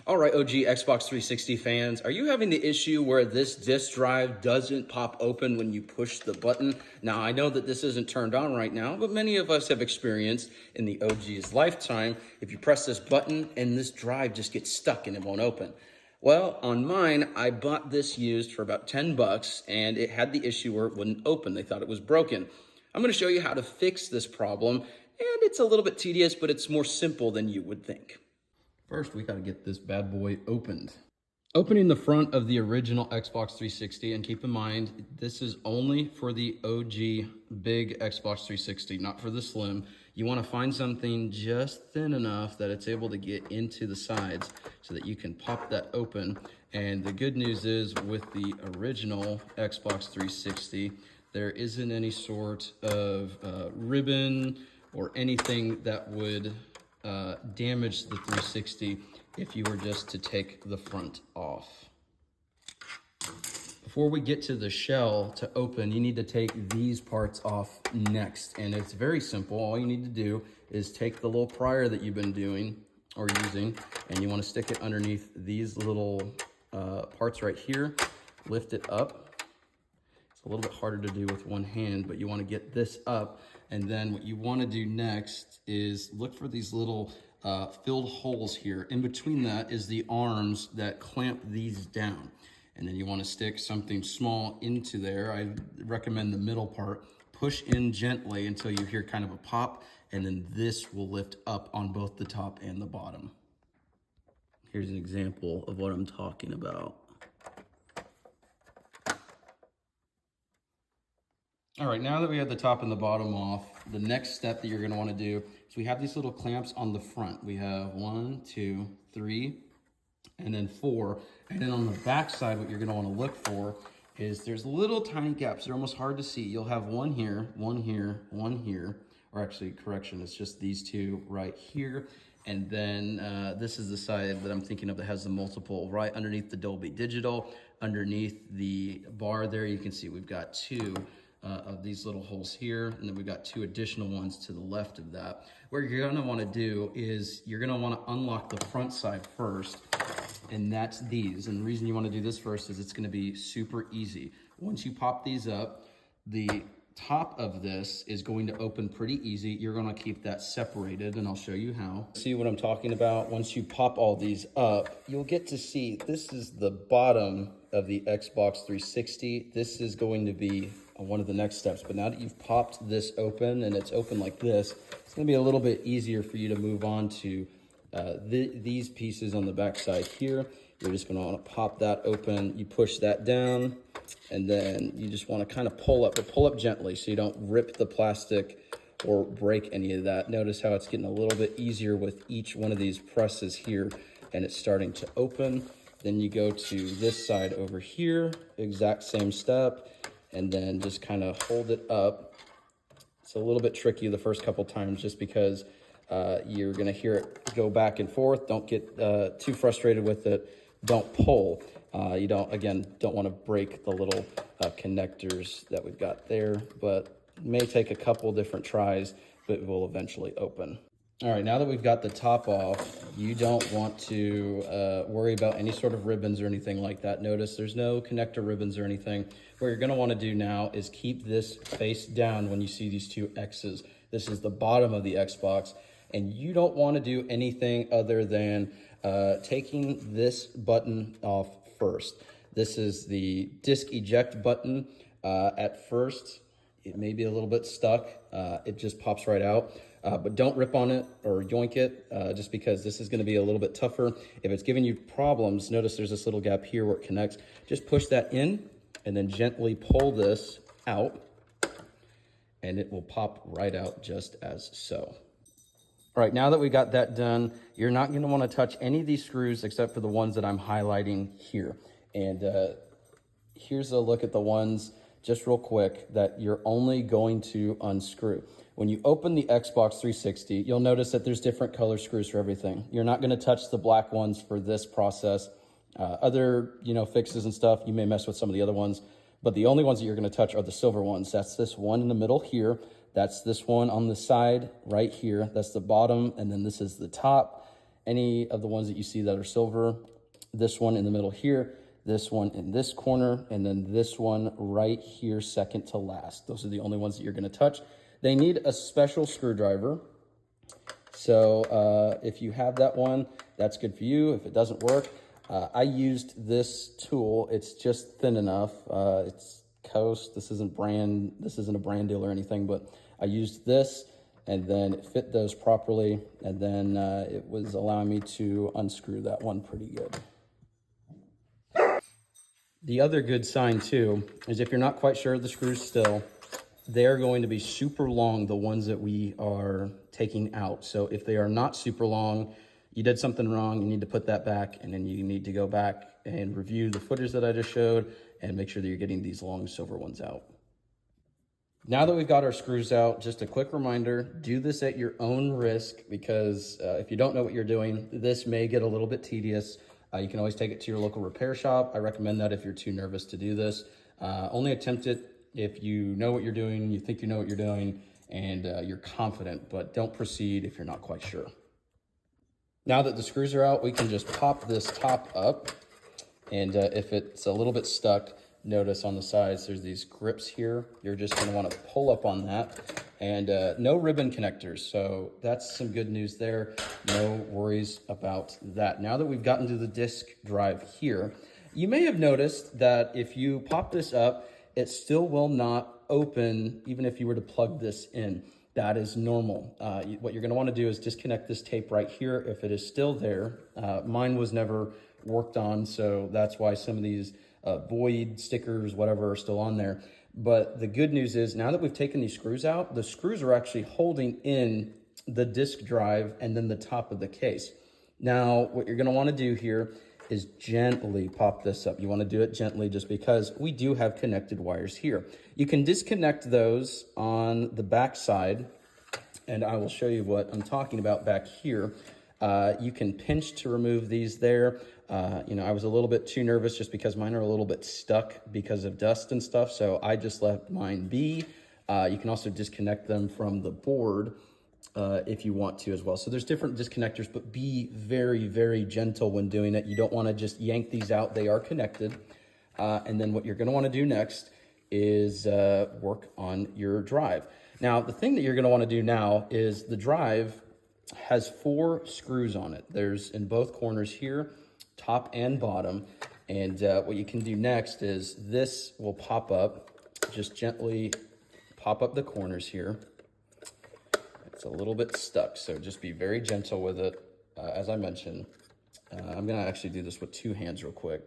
All right, OG Xbox 360 fans, are you having the issue where this disk drive doesn't pop open when you push the button? Now, I know that this isn't turned on right now, but many of us have experienced in the OG's lifetime, if you press this button and this drive just gets stuck and it won't open. Well, on mine, I bought this used for about 10 bucks and it had the issue where it wouldn't open. They thought it was broken. I'm gonna show you how to fix this problem, and it's a little bit tedious, but it's more simple than you would think. First, we gotta get this bad boy opened. Opening the front of the original Xbox 360, and keep in mind, this is only for the OG big Xbox 360, not for the slim. You wanna find something just thin enough that it's able to get into the sides so that you can pop that open. And the good news is with the original Xbox 360, there isn't any sort of ribbon or anything that would damage the 360 if you were just to take the front off. Before we get to the shell to open, you need to take these parts off next. And it's very simple. All you need to do is take the little prior that you've been doing or using, and you want to stick it underneath these little parts right here. Lift it up. It's a little bit harder to do with one hand, but you want to get this up. And then what you want to do next is look for these little filled holes here. In between that is the arms that clamp these down. And then you want to stick something small into there. I recommend the middle part. Push in gently until you hear kind of a pop, and then this will lift up on both the top and the bottom. Here's an example of what I'm talking about. All right, now that we have the top and the bottom off, the next step that you're gonna wanna do is we have these little clamps on the front. We have 1, 2, 3, and then 4. And then on the back side, what you're gonna wanna look for is there's little tiny gaps. They're almost hard to see. You'll have one here, one here, one here, or actually, correction, it's just these two right here. And then this is the side that I'm thinking of that has the multiple right underneath the Dolby Digital. Underneath the bar there, you can see we've got two of these little holes here, and then we've got two additional ones to the left of that. What you're gonna wanna do is you're gonna wanna unlock the front side first, and that's these. And the reason you wanna do this first is it's gonna be super easy. Once you pop these up, the top of this is going to open pretty easy. You're gonna keep that separated, and I'll show you how. See what I'm talking about? Once you pop all these up, you'll get to see this is the bottom of the Xbox 360. This is going to be one of the next steps. But now that you've popped this open and it's open like this, it's gonna be a little bit easier for you to move on to these pieces on the back side here. You're just gonna wanna pop that open. You push that down, and then you just wanna kind of pull up, but pull up gently so you don't rip the plastic or break any of that. Notice how it's getting a little bit easier with each one of these presses here, and it's starting to open. Then you go to this side over here, exact same step, and then just kind of hold it up. It's a little bit tricky the first couple times just because you're gonna hear it go back and forth. Don't get too frustrated with it. Don't pull. You don't wanna break the little connectors that we've got there, but it may take a couple different tries, but it will eventually open. All right, now that we've got the top off, you don't want to worry about any sort of ribbons or anything like that. Notice there's no connector ribbons or anything. What you're gonna wanna do now is keep this face down when you see these two X's. This is the bottom of the Xbox, and you don't wanna do anything other than taking this button off first. This is the disk eject button. At first, it may be a little bit stuck. It just pops right out. But don't rip on it or yoink it, just because this is gonna be a little bit tougher. If it's giving you problems, notice there's this little gap here where it connects. Just push that in and then gently pull this out, and it will pop right out just as so. All right, now that we got that done, you're not gonna wanna touch any of these screws except for the ones that I'm highlighting here. And here's a look at the ones, just real quick, that you're only going to unscrew. When you open the Xbox 360, you'll notice that there's different color screws for everything. You're not gonna touch the black ones for this process. Other fixes and stuff, you may mess with some of the other ones, but the only ones that you're gonna touch are the silver ones. That's this one in the middle here. That's this one on the side right here. That's the bottom, and then this is the top. any of the ones that you see that are silver, this one in the middle here, this one in this corner, and then this one right here, second to last. Those are the only ones that you're gonna touch. They need a special screwdriver. So if you have that one, that's good for you. If it doesn't work, I used this tool. It's just thin enough. It's Coast. This isn't a brand deal or anything, but I used this and then it fit those properly. And then it was allowing me to unscrew that one pretty good. The other good sign too is if you're not quite sure of the screws still, they're going to be super long, the ones that we are taking out. So if they are not super long, you did something wrong, you need to put that back, and then you need to go back and review the footage that I just showed and make sure that you're getting these long silver ones out. Now that we've got our screws out, just a quick reminder, do this at your own risk, because if you don't know what you're doing, this may get a little bit tedious. You can always take it to your local repair shop. I recommend that if you're too nervous to do this. Only attempt it if you know what you're doing, you think you know what you're doing, and you're confident, but don't proceed if you're not quite sure. Now that the screws are out, we can just pop this top up, and if it's a little bit stuck, notice on the sides there's these grips here. You're just going to want to pull up on that, and no ribbon connectors, so that's some good news there. No worries about that. Now that we've gotten to the disk drive here, you may have noticed that if you pop this up, it still will not open even if you were to plug this in. That is normal. What you're gonna wanna do is disconnect this tape right here if it is still there. Mine was never worked on, so that's why some of these void stickers, whatever, are still on there. But the good news is now that we've taken these screws out, the screws are actually holding in the disk drive and then the top of the case. Now, what you're gonna wanna do here is gently pop this up. You want to do it gently just because we do have connected wires here. You can disconnect those on the back side, and I will show you what I'm talking about back here. You can pinch to remove these there. I was a little bit too nervous just because mine are a little bit stuck because of dust and stuff, so I just let mine be. You can also disconnect them from the board if you want to as well. So there's different disconnectors, but be very, very gentle when doing it. You don't want to just yank these out. They are connected. And then what you're going to want to do next is work on your drive. Now, the thing that you're going to want to do now is the drive has 4 screws on it. There's in both corners here, top and bottom. And what you can do next is this will pop up. Just gently pop up the corners here. It's a little bit stuck, so just be very gentle with it. As I mentioned, I'm gonna actually do this with 2 hands real quick.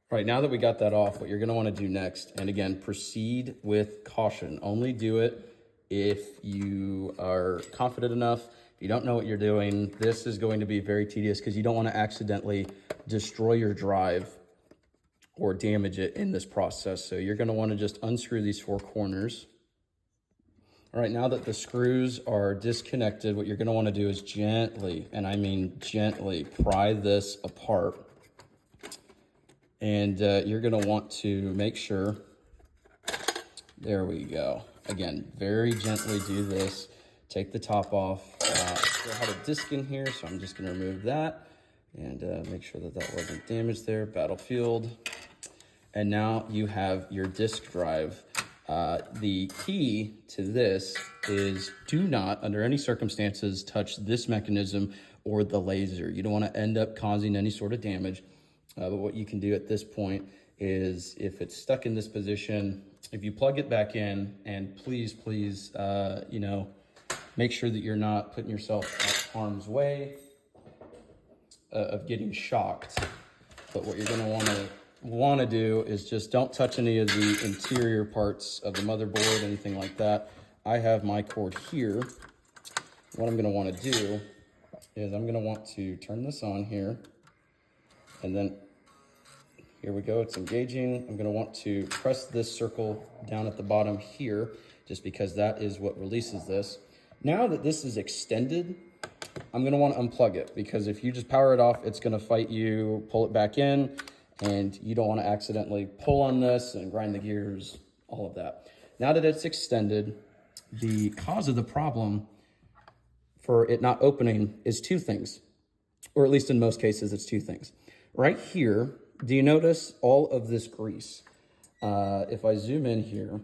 All right, now that we got that off, what you're gonna wanna do next, and again, proceed with caution. Only do it if you are confident enough. If you don't know what you're doing, this is going to be very tedious because you don't wanna accidentally destroy your drive or damage it in this process. So you're gonna wanna just unscrew these 4 corners. All right, now that the screws are disconnected, what you're gonna wanna do is gently, and I mean gently, pry this apart. And you're gonna want to make sure, there we go. Again, very gently do this. Take the top off. I still had a disc in here, so I'm just gonna remove that and make sure that that wasn't damaged there. Battlefield. And now you have your disk drive. The key to this is do not, under any circumstances, touch this mechanism or the laser. You don't want to end up causing any sort of damage. But what you can do at this point is if it's stuck in this position, if you plug it back in, and please, make sure that you're not putting yourself at harm's way of getting shocked. But what you're going to want to do is just don't touch any of the interior parts of the motherboard, anything like that. I have my cord here. What I'm going to want to do is I'm going to want to turn this on here, and then here we go, it's engaging. I'm going to want to press this circle down at the bottom here, just because that is what releases this. Now that this is extended, I'm going to want to unplug it, because if you just power it off, it's going to fight you, pull it back in, and you don't want to accidentally pull on this and grind the gears, all of that. Now that it's extended, the cause of the problem for it not opening is 2 things. or at least in most cases, it's two things. Right here, do you notice all of this grease? If I zoom in here,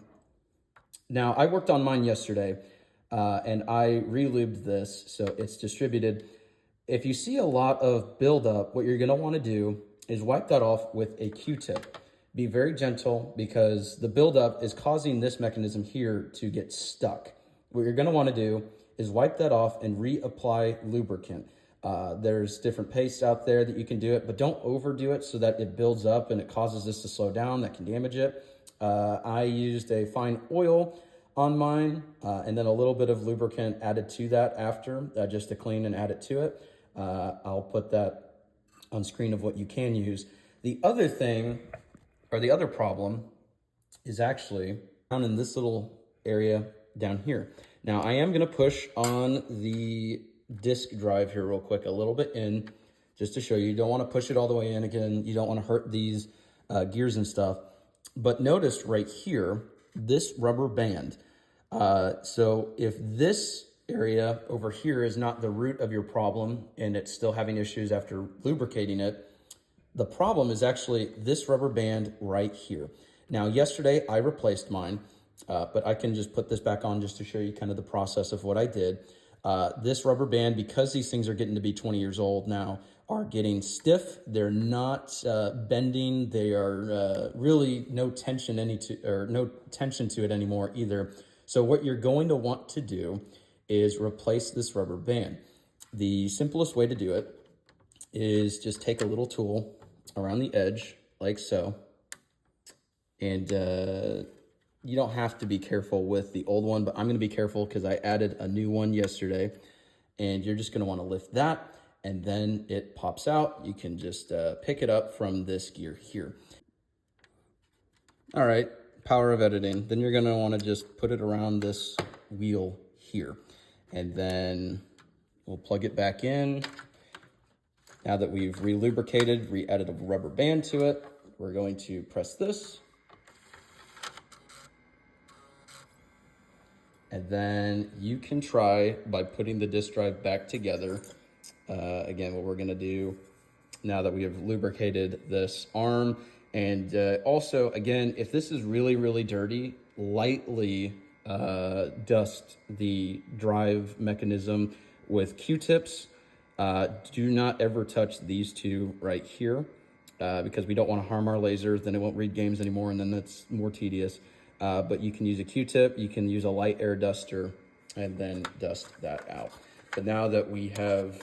now I worked on mine yesterday and I re-lubed this so it's distributed. If you see a lot of buildup, what you're gonna wanna do is wipe that off with a Q-tip. Be very gentle because the buildup is causing this mechanism here to get stuck. What you're gonna wanna do is wipe that off and reapply lubricant. There's different pastes out there that you can do it, but don't overdo it so that it builds up and it causes this to slow down. That can damage it. I used a fine oil on mine and then a little bit of lubricant added to that after, just to clean and add it to it. I'll put that on screen of what you can use. The other thing, or the other problem, is actually down in this little area down here. Now I am gonna push on the disk drive here real quick, a little bit in, just to show you. You don't wanna push it all the way in. Again, you don't wanna hurt these gears and stuff. But notice right here, this rubber band. So if this area over here is not the root of your problem and it's still having issues after lubricating it, the problem is actually this rubber band right here. Now, yesterday I replaced mine, but I can just put this back on just to show you kind of the process of what I did. This rubber band, because these things are getting to be 20 years old now, are getting stiff. They're not bending. They are really no tension to it anymore either. So what you're going to want to do is replace this rubber band. The simplest way to do it is just take a little tool around the edge like so, and you don't have to be careful with the old one, but I'm gonna be careful because I added a new one yesterday, and you're just gonna wanna lift that, and then it pops out. You can just pick it up from this gear here. All right, power of editing. Then you're gonna wanna just put it around this wheel here, and then we'll plug it back in. Now that we've re-lubricated, re-added a rubber band to it, we're going to press this. And then you can try by putting the disk drive back together. Again, what we're gonna do now that we have lubricated this arm. And also, again, if this is really, really dirty, lightly dust the drive mechanism with Q-tips. Do not ever touch these two right here because we don't want to harm our lasers. Then it won't read games anymore, and then that's more tedious. But you can use a Q-tip, you can use a light air duster, and then dust that out. But now that we have,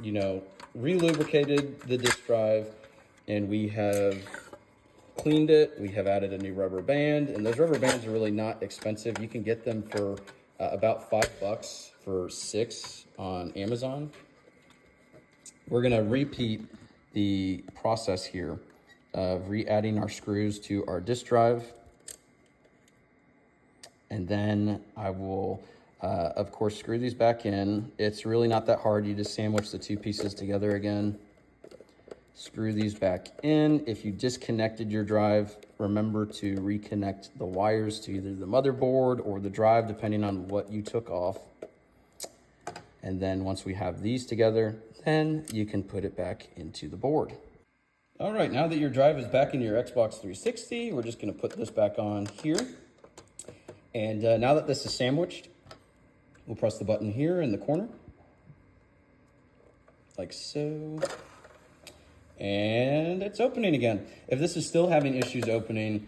you know, re-lubricated the disk drive and we have cleaned it, we have added a new rubber band, and those rubber bands are really not expensive. You can get them for about $5 for 6 on Amazon. We're gonna repeat the process here of re-adding our screws to our disk drive. And then I will, of course, screw these back in. It's really not that hard. You just sandwich the two pieces together again. Screw these back in. If you disconnected your drive, remember to reconnect the wires to either the motherboard or the drive, depending on what you took off. And then once we have these together, then you can put it back into the board. All right, now that your drive is back in your Xbox 360, we're just gonna put this back on here. And now that this is sandwiched, we'll press the button here in the corner, like so. And it's opening again. If this is still having issues opening,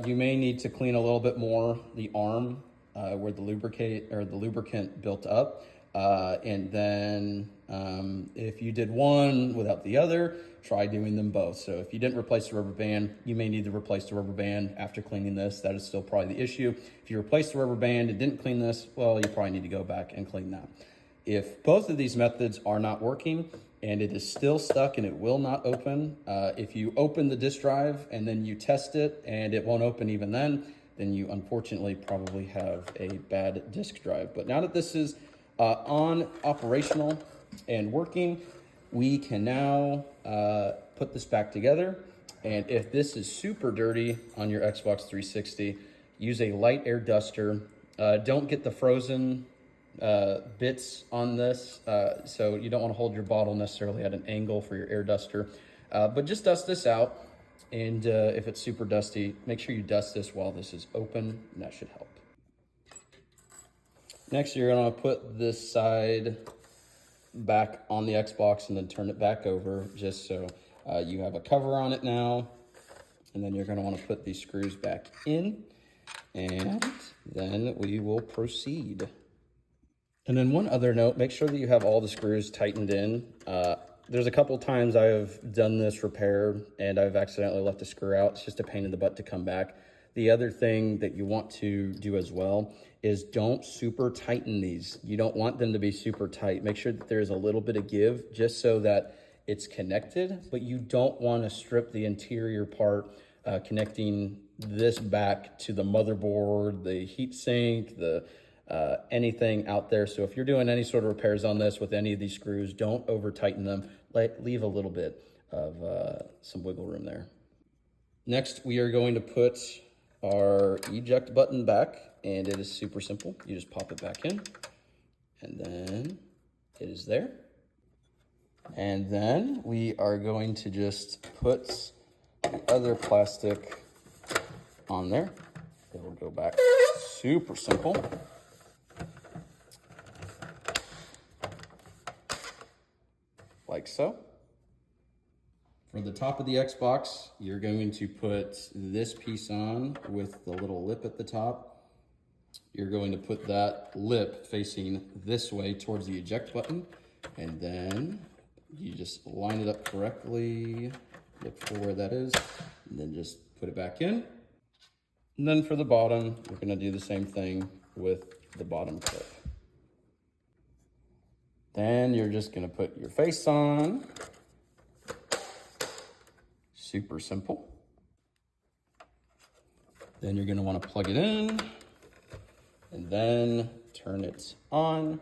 you may need to clean a little bit more the arm where the lubricant built up. And then if you did one without the other, try doing them both. So if you didn't replace the rubber band, you may need to replace the rubber band after cleaning this. That is still probably the issue. If you replaced the rubber band and didn't clean this, well, you probably need to go back and clean that. If both of these methods are not working and it is still stuck and it will not open, if you open the disk drive and then you test it and it won't open even then you unfortunately probably have a bad disk drive. But now that this is on operational and working, we can now put this back together. And if this is super dirty on your Xbox 360, use a light air duster. Don't get the frozen bits on this, so you don't want to hold your bottle necessarily at an angle for your air duster. But just dust this out, and if it's super dusty, make sure you dust this while this is open, and that should help. Next, you're gonna put this side back on the Xbox and then turn it back over, just so you have a cover on it now. And then you're gonna wanna put these screws back in, and then we will proceed. And then one other note, make sure that you have all the screws tightened in. There's a couple times I've done this repair and I've accidentally left a screw out. It's just a pain in the butt to come back. The other thing that you want to do as well is don't super tighten these. You don't want them to be super tight. Make sure that there's a little bit of give just so that it's connected, but you don't want to strip the interior part, connecting this back to the motherboard, the heat sink, the anything out there. So if you're doing any sort of repairs on this with any of these screws, don't over tighten them. Leave a little bit of some wiggle room there. Next, we are going to put our eject button back, and it is super simple. You just pop it back in, and then it is there. And then we are going to just put the other plastic on there. It will go back. Super simple. Like so. For the top of the Xbox, you're going to put this piece on with the little lip at the top. You're going to put that lip facing this way towards the eject button, and then you just line it up correctly, look for where that is, and then just put it back in. And then for the bottom, we're gonna do the same thing with the bottom clip. Then you're just gonna put your face on. Super simple. Then you're gonna wanna plug it in and then turn it on.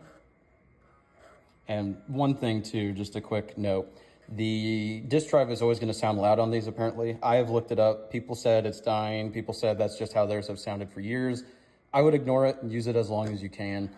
And one thing too, just a quick note, the disk drive is always gonna sound loud on these apparently. I have looked it up. People said it's dying. People said that's just how theirs have sounded for years. I would ignore it and use it as long as you can,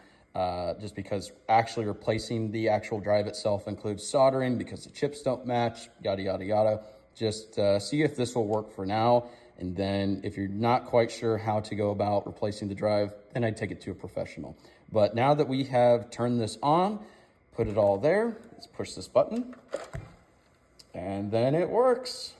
just because actually replacing the actual drive itself includes soldering because the chips don't match, yada, yada, yada. Just see if this will work for now. And then if you're not quite sure how to go about replacing the drive, then I'd take it to a professional. But now that we have turned this on, put it all there, let's push this button, and then it works.